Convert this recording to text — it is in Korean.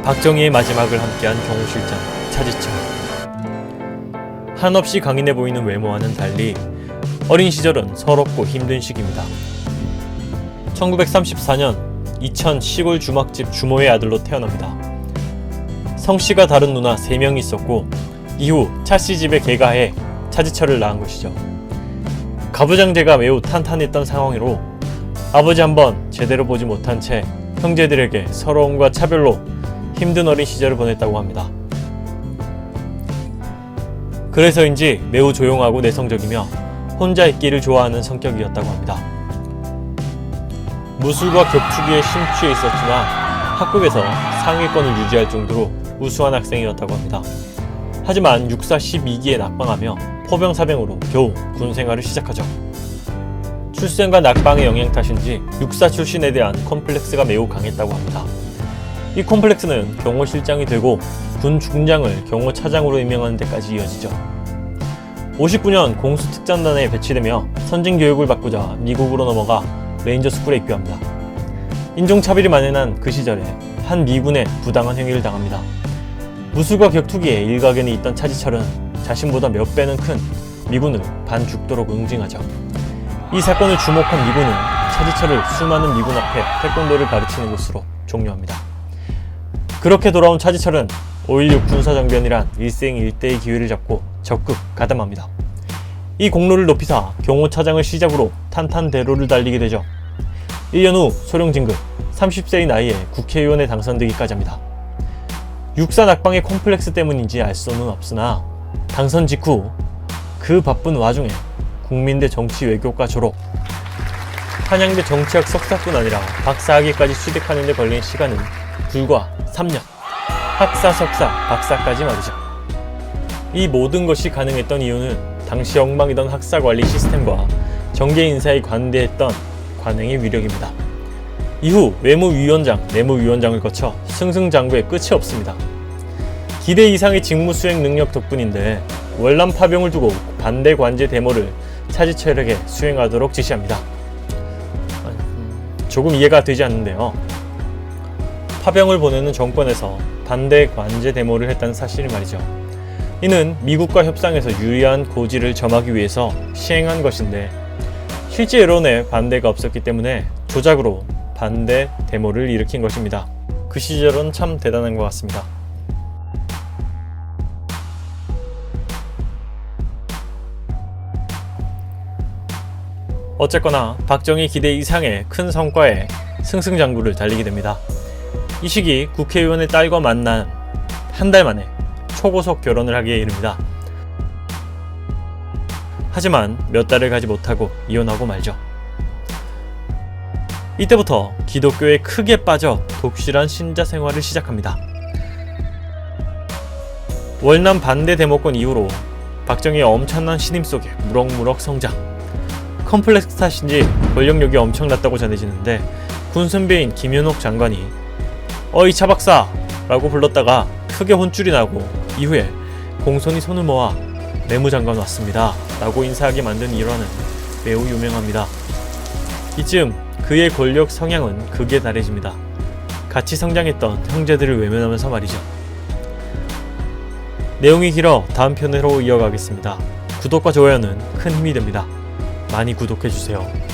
박정희의 마지막을 함께한 경호실장 차지철. 한없이 강인해 보이는 외모와는 달리 어린 시절은 서럽고 힘든 시기입니다. 1934년 이천 시골 주막집 주모의 아들로 태어납니다. 성씨가 다른 누나 3명이 있었고 이후 차씨 집에 개가해 차지철을 낳은 것이죠. 가부장제가 매우 탄탄했던 상황으로 아버지 한번 제대로 보지 못한 채 형제들에게 서러움과 차별로 힘든 어린 시절을 보냈다고 합니다. 그래서인지 매우 조용하고 내성적이며 혼자 있기를 좋아하는 성격이었다고 합니다. 무술과 격투기에 심취해 있었지만 학급에서 상위권을 유지할 정도로 우수한 학생이었다고 합니다. 하지만 육사 12기에 낙방하며 포병사병으로 겨우 군생활을 시작하죠. 출생과 낙방의 영향 탓인지 육사 출신에 대한 콤플렉스가 매우 강했다고 합니다. 이 콤플렉스는 경호실장이 되고 군 중장을 경호차장으로 임명하는 데까지 이어지죠. 59년 공수특전단에 배치되며 선진교육을 받고자 미국으로 넘어가 레인저 스쿨에 입교합니다. 인종차별이 만연한 그 시절에 한 미군의 부당한 행위를 당합니다. 무술과 격투기에 일가견이 있던 차지철은 자신보다 몇 배는 큰 미군을 반죽도록 응징하죠. 이 사건을 주목한 미군은 차지철을 수많은 미군 앞에 태권도를 가르치는 곳으로 종료합니다. 그렇게 돌아온 차지철은 5.16 군사정변이란 일생일대의 기회를 잡고 적극 가담합니다. 이 공로를 높이사 경호차장을 시작으로 탄탄대로를 달리게 되죠. 1년 후 소령 진급, 30세의 나이에 국회의원에 당선되기까지 합니다. 육사 낙방의 콤플렉스 때문인지 알 수는 없으나 당선 직후 그 바쁜 와중에 국민대 정치외교과 졸업, 한양대 정치학 석사뿐 아니라 박사학위까지 취득하는 데 걸린 시간은 불과 3년, 학사, 석사, 박사까지 말이죠. 이 모든 것이 가능했던 이유는 당시 엉망이던 학사관리 시스템과 정계 인사에 관대했던 관행의 위력입니다. 이후 외무위원장, 내무위원장을 거쳐 승승장구의 끝이 없습니다. 기대 이상의 직무 수행 능력 덕분인데 월남 파병을 두고 반대 관제 데모를 차지철에게 수행하도록 지시합니다. 조금 이해가 되지 않는데요. 파병을 보내는 정권에서 반대 관제 데모를 했다는 사실이 말이죠. 이는 미국과 협상에서 유리한 고지를 점하기 위해서 시행한 것인데 실제 여론에 반대가 없었기 때문에 조작으로 반대 데모를 일으킨 것입니다. 그 시절은 참 대단한 것 같습니다. 어쨌거나 박정희 기대 이상의 큰 성과에 승승장구를 달리게 됩니다. 이 시기 국회의원의 딸과 만난 한 달 만에 초고속 결혼을 하기에 이릅니다. 하지만 몇 달을 가지 못하고 이혼하고 말죠. 이때부터 기독교에 크게 빠져 독실한 신자 생활을 시작합니다. 월남 반대 데모권 이후로 박정희의 엄청난 신임 속에 무럭무럭 성장. 컴플렉스 탓인지 권력력이 엄청났다고 전해지는데 군 선배인 김윤옥 장관이 "어이 차박사" 라고 불렀다가 크게 혼쭐이 나고 이후에 공손히 손을 모아 "내무장관 왔습니다" 라고 인사하게 만든 일화는 매우 유명합니다. 이쯤 그의 권력 성향은 극에 달해집니다. 같이 성장했던 형제들을 외면하면서 말이죠. 내용이 길어 다음 편으로 이어가겠습니다. 구독과 좋아요는 큰 힘이 됩니다. 많이 구독해주세요.